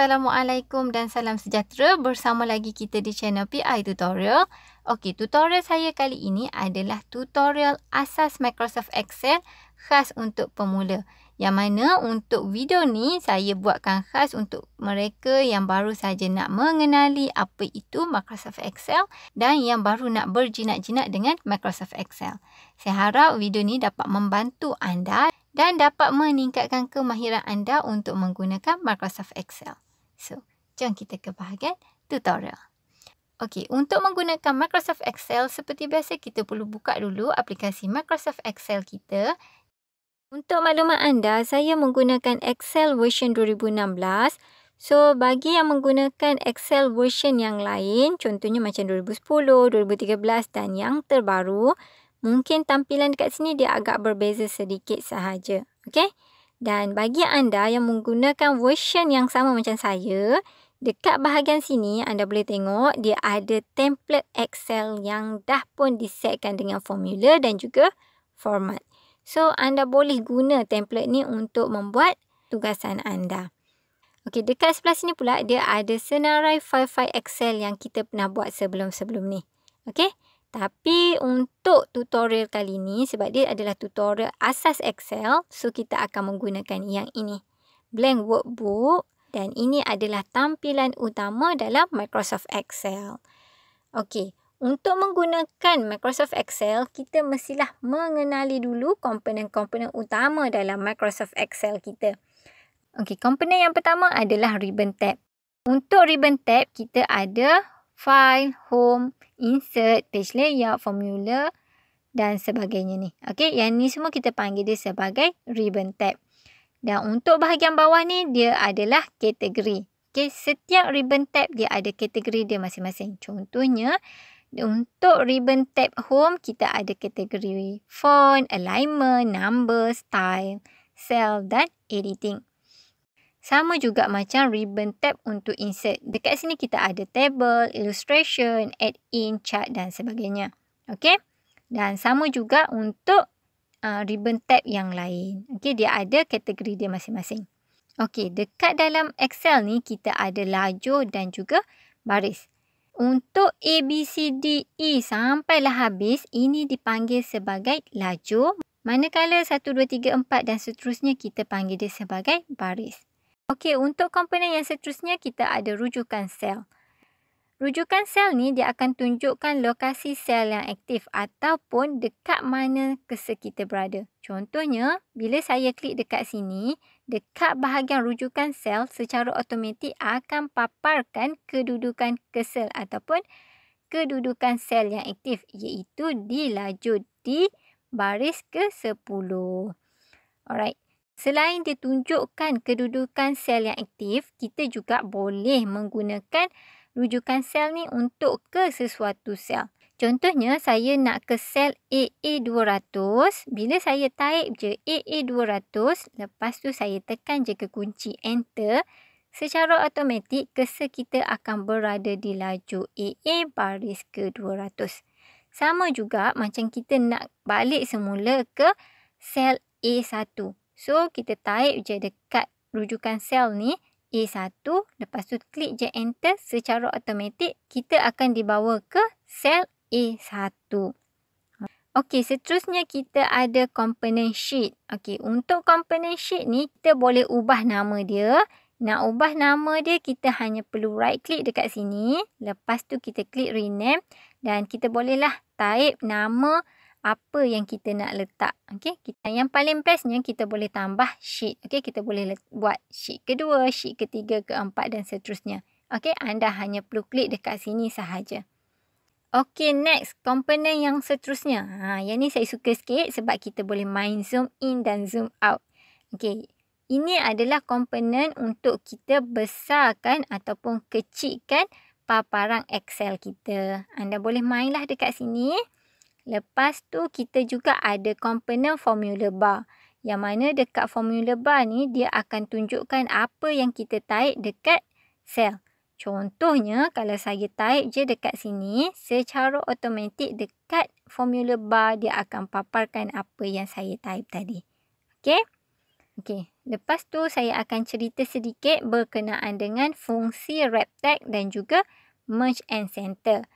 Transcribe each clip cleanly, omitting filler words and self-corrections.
Assalamualaikum dan salam sejahtera. Bersama lagi kita di channel PI Tutorial. Okey, tutorial saya kali ini adalah tutorial asas Microsoft Excel khas untuk pemula. Yang mana untuk video ni saya buatkan khas untuk mereka yang baru saja nak mengenali apa itu Microsoft Excel dan yang baru nak berjinak-jinak dengan Microsoft Excel. Saya harap video ni dapat membantu anda dan dapat meningkatkan kemahiran anda untuk menggunakan Microsoft Excel. So, jom kita ke bahagian tutorial. Okey, untuk menggunakan Microsoft Excel, seperti biasa kita perlu buka dulu aplikasi Microsoft Excel kita. Untuk maklumat anda, saya menggunakan Excel version 2016. So, bagi yang menggunakan Excel version yang lain, contohnya macam 2010, 2013 dan yang terbaru, mungkin tampilan dekat sini dia agak berbeza sedikit sahaja. Okey? Dan bagi anda yang menggunakan version yang sama macam saya, dekat bahagian sini anda boleh tengok dia ada template Excel yang dah pun disetkan dengan formula dan juga format. So, anda boleh guna template ni untuk membuat tugasan anda. Okey, dekat sebelah sini pula dia ada senarai fail-fail Excel yang kita pernah buat sebelum-sebelum ni. Okey? Tapi untuk tutorial kali ni, sebab dia adalah tutorial asas Excel, so kita akan menggunakan yang ini. Blank workbook dan ini adalah tampilan utama dalam Microsoft Excel. Okey, untuk menggunakan Microsoft Excel, kita mestilah mengenali dulu komponen-komponen utama dalam Microsoft Excel kita. Okey, komponen yang pertama adalah ribbon tab. Untuk ribbon tab, kita ada File, Home, Insert, Page Layout, Formula dan sebagainya ni. Okey, yang ni semua kita panggil dia sebagai ribbon tab. Dan untuk bahagian bawah ni dia adalah kategori. Okey, setiap ribbon tab dia ada kategori dia masing-masing. Contohnya, untuk ribbon tab Home kita ada kategori Font, Alignment, Number, Style, Cell dan Editing. Sama juga macam ribbon tab untuk insert. Dekat sini kita ada table, illustration, add-in, chart dan sebagainya. Okey? Dan sama juga untuk ribbon tab yang lain. Okey, dia ada kategori dia masing-masing. Okey, dekat dalam Excel ni kita ada lajur dan juga baris. Untuk A, B, C, D, E sampailah habis, ini dipanggil sebagai lajur. Manakala 1, 2, 3, 4 dan seterusnya kita panggil dia sebagai baris. Okey, untuk komponen yang seterusnya kita ada rujukan sel. Rujukan sel ni dia akan tunjukkan lokasi sel yang aktif ataupun dekat mana cursor kita berada. Contohnya, bila saya klik dekat sini, dekat bahagian rujukan sel secara automatik akan paparkan kedudukan cursor ataupun kedudukan sel yang aktif iaitu di lajur di baris ke-10. Alright. Selain dia tunjukkan kedudukan sel yang aktif, kita juga boleh menggunakan rujukan sel ni untuk ke sesuatu sel. Contohnya, saya nak ke sel AA200. Bila saya type je AA200, lepas tu saya tekan je ke kunci Enter, secara automatik cursor kita akan berada di lajur AA baris ke-200. Sama juga macam kita nak balik semula ke sel A1. So, kita type je dekat rujukan sel ni A1. Lepas tu klik je Enter. Secara automatik kita akan dibawa ke sel A1. Okey, seterusnya kita ada komponen sheet. Okey, untuk komponen sheet ni kita boleh ubah nama dia. Nak ubah nama dia kita hanya perlu right click dekat sini. Lepas tu kita klik rename dan kita bolehlah type nama apa yang kita nak letak. Okey, yang paling bestnya kita boleh tambah sheet. Okey, kita boleh buat sheet kedua, sheet ketiga, keempat dan seterusnya. Okey, anda hanya perlu klik dekat sini sahaja. Okey, next komponen yang seterusnya. Yang ni saya suka sikit sebab kita boleh main zoom in dan zoom out. Okey, ini adalah komponen untuk kita besarkan ataupun kecilkan paparan Excel kita. Anda boleh mainlah dekat sini. Lepas tu kita juga ada komponen formula bar. Yang mana dekat formula bar ni dia akan tunjukkan apa yang kita type dekat sel. Contohnya kalau saya type je dekat sini, secara automatik dekat formula bar dia akan paparkan apa yang saya type tadi. Okey? Okey. Lepas tu saya akan cerita sedikit berkenaan dengan fungsi wrap tag dan juga merge and center.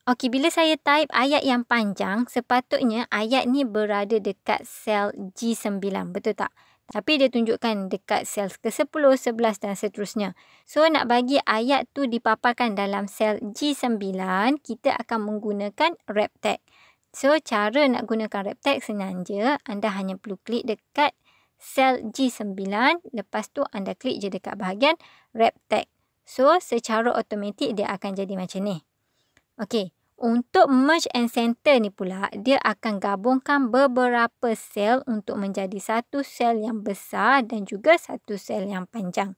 Okey, bila saya type ayat yang panjang, sepatutnya ayat ni berada dekat sel G9, betul tak? Tapi dia tunjukkan dekat sel ke-10, 11 dan seterusnya. So, nak bagi ayat tu dipaparkan dalam sel G9, kita akan menggunakan wrap tag. So, cara nak gunakan wrap tag senang je. Anda hanya perlu klik dekat sel G9, lepas tu anda klik je dekat bahagian wrap tag. So, secara automatik dia akan jadi macam ni. Okey. Untuk merge and center ni pula, dia akan gabungkan beberapa sel untuk menjadi satu sel yang besar dan juga satu sel yang panjang.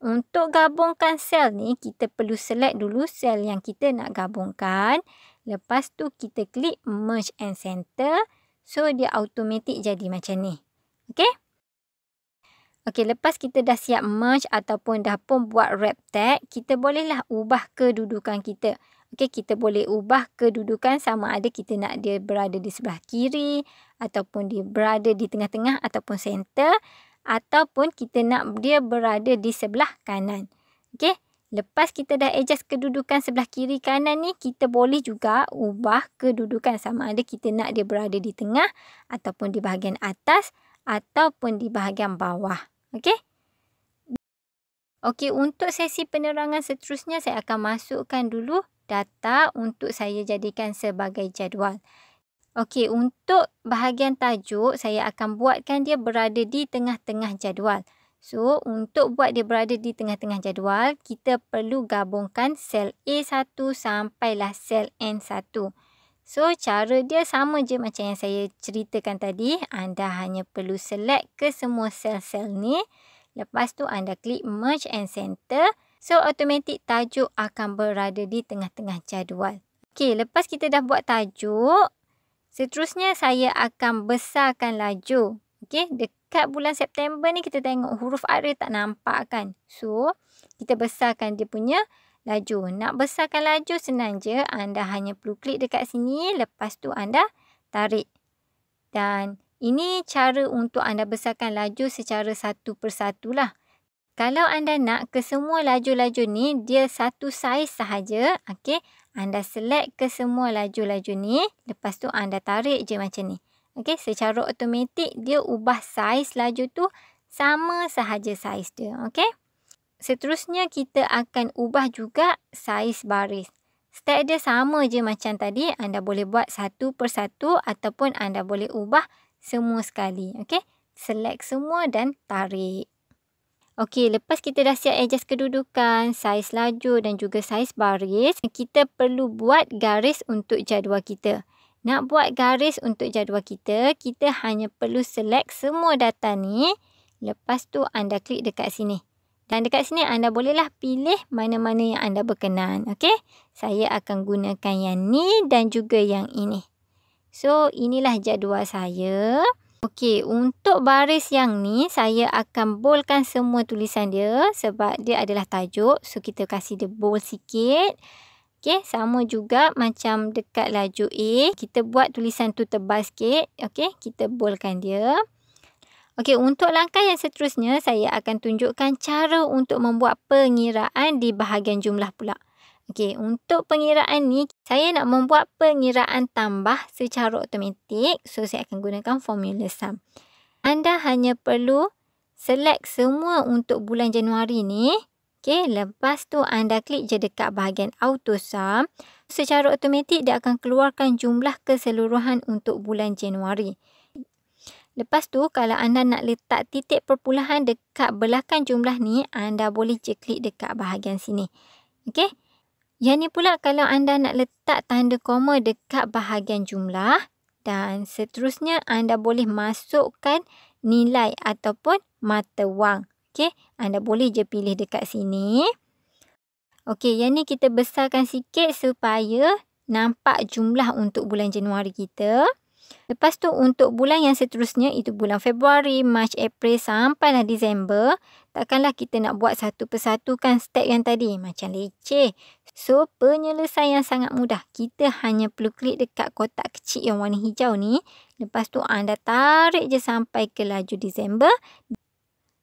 Untuk gabungkan sel ni, kita perlu select dulu sel yang kita nak gabungkan. Lepas tu kita klik merge and center. So, dia automatik jadi macam ni. Okey? Okey, lepas kita dah siap merge ataupun dah pun buat wrap tag, kita bolehlah ubah kedudukan kita. Okey, kita boleh ubah kedudukan sama ada kita nak dia berada di sebelah kiri ataupun dia berada di tengah-tengah ataupun center ataupun kita nak dia berada di sebelah kanan. Okey, lepas kita dah adjust kedudukan sebelah kiri kanan ni, kita boleh juga ubah kedudukan sama ada kita nak dia berada di tengah ataupun di bahagian atas ataupun di bahagian bawah. Okey? Okey, untuk sesi penerangan seterusnya saya akan masukkan dulu data untuk saya jadikan sebagai jadual. Okey, untuk bahagian tajuk, saya akan buatkan dia berada di tengah-tengah jadual. So, untuk buat dia berada di tengah-tengah jadual, kita perlu gabungkan sel A1 sampailah sel N1. So, cara dia sama je macam yang saya ceritakan tadi. Anda hanya perlu select ke semua sel-sel ni. Lepas tu, anda klik merge and center. So, automatik tajuk akan berada di tengah-tengah jadual. Okey, lepas kita dah buat tajuk, seterusnya saya akan besarkan laju. Okey, dekat bulan September ni kita tengok huruf Arab tak nampak kan. So, kita besarkan dia punya laju. Nak besarkan laju senang je. Anda hanya perlu klik dekat sini. Lepas tu anda tarik. Dan ini cara untuk anda besarkan laju secara satu persatu lah. Kalau anda nak ke semua laju-laju ni, dia satu saiz sahaja. Okey, anda select ke semua laju-laju ni. Lepas tu anda tarik je macam ni. Okey, secara automatik dia ubah saiz laju tu sama sahaja saiz dia. Okey. Seterusnya kita akan ubah juga saiz baris. Step dia sama je macam tadi. Anda boleh buat satu persatu ataupun anda boleh ubah semua sekali. Okey. Select semua dan tarik. Okey, lepas kita dah siap adjust kedudukan, saiz laju dan juga saiz baris, kita perlu buat garis untuk jadual kita. Nak buat garis untuk jadual kita, kita hanya perlu select semua data ni. Lepas tu anda klik dekat sini. Dan dekat sini anda bolehlah pilih mana-mana yang anda berkenan. Okey, saya akan gunakan yang ni dan juga yang ini. So, inilah jadual saya. Okey, untuk baris yang ni, saya akan boldkan semua tulisan dia sebab dia adalah tajuk. So, kita kasih dia bold sikit. Okey, sama juga macam dekat laju A. Kita buat tulisan tu tebal sikit. Okey, kita boldkan dia. Okey, untuk langkah yang seterusnya, saya akan tunjukkan cara untuk membuat pengiraan di bahagian jumlah pula. Okey, untuk pengiraan ni, saya nak membuat pengiraan tambah secara automatik. So, saya akan gunakan formula sum. Anda hanya perlu select semua untuk bulan Januari ni. Okey, lepas tu anda klik je dekat bahagian auto sum. Secara automatik dia akan keluarkan jumlah keseluruhan untuk bulan Januari. Lepas tu, kalau anda nak letak titik perpuluhan dekat belakang jumlah ni, anda boleh je klik dekat bahagian sini. Okey. Yang ni pula kalau anda nak letak tanda koma dekat bahagian jumlah dan seterusnya anda boleh masukkan nilai ataupun mata wang. Okey, anda boleh je pilih dekat sini. Okey, yang ni kita besarkan sikit supaya nampak jumlah untuk bulan Januari kita. Lepas tu untuk bulan yang seterusnya, itu bulan Februari, Mac, April sampailah Disember. Takkanlah kita nak buat satu persatu kan step yang tadi. Macam leceh. So, penyelesaian sangat mudah. Kita hanya perlu klik dekat kotak kecil yang warna hijau ni. Lepas tu anda tarik je sampai ke laju Disember.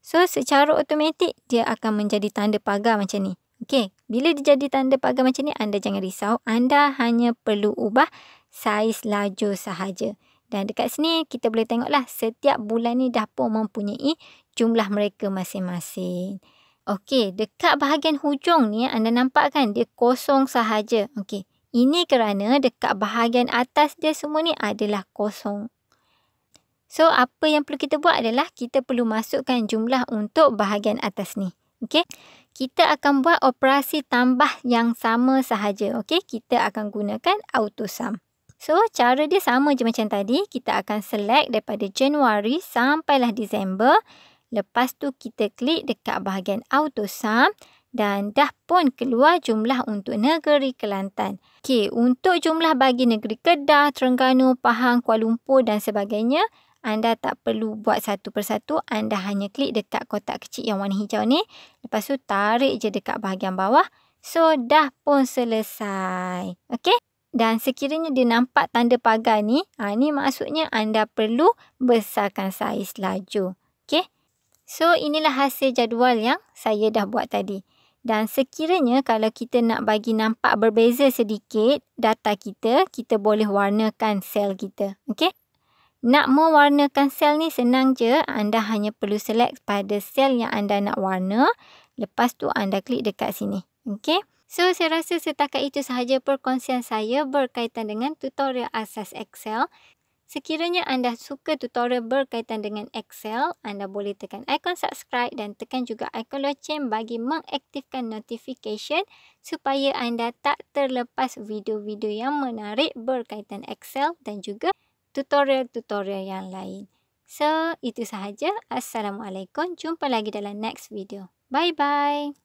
So, secara automatik dia akan menjadi tanda pagar macam ni. Okey, bila dia jadi tanda pagar macam ni, anda jangan risau. Anda hanya perlu ubah saiz laju sahaja. Dan dekat sini kita boleh tengoklah setiap bulan ni dah pun mempunyai jumlah mereka masing-masing. Okey, dekat bahagian hujung ni anda nampak kan dia kosong sahaja. Okey, ini kerana dekat bahagian atas dia semua ni adalah kosong. So, apa yang perlu kita buat adalah kita perlu masukkan jumlah untuk bahagian atas ni. Okey, kita akan buat operasi tambah yang sama sahaja. Okey, kita akan gunakan AutoSum. So, cara dia sama je macam tadi. Kita akan select daripada Januari sampailah Disember. Lepas tu kita klik dekat bahagian AutoSum dan dah pun keluar jumlah untuk negeri Kelantan. Okey, untuk jumlah bagi negeri Kedah, Terengganu, Pahang, Kuala Lumpur dan sebagainya, anda tak perlu buat satu persatu. Anda hanya klik dekat kotak kecil yang warna hijau ni. Lepas tu tarik je dekat bahagian bawah. So, dah pun selesai. Okey? Dan sekiranya dia nampak tanda pagar ni, ni maksudnya anda perlu besarkan saiz laju. Okey? So, inilah hasil jadual yang saya dah buat tadi. Dan sekiranya kalau kita nak bagi nampak berbeza sedikit data kita, kita boleh warnakan sel kita. Okey? Nak mewarnakan sel ni senang je. Anda hanya perlu select pada sel yang anda nak warna. Lepas tu anda klik dekat sini. Okey? So, saya rasa setakat itu sahaja perkongsian saya berkaitan dengan tutorial asas Excel. Sekiranya anda suka tutorial berkaitan dengan Excel, anda boleh tekan ikon subscribe dan tekan juga ikon loceng bagi mengaktifkan notification supaya anda tak terlepas video-video yang menarik berkaitan Excel dan juga tutorial-tutorial yang lain. So, itu sahaja. Assalamualaikum. Jumpa lagi dalam next video. Bye-bye.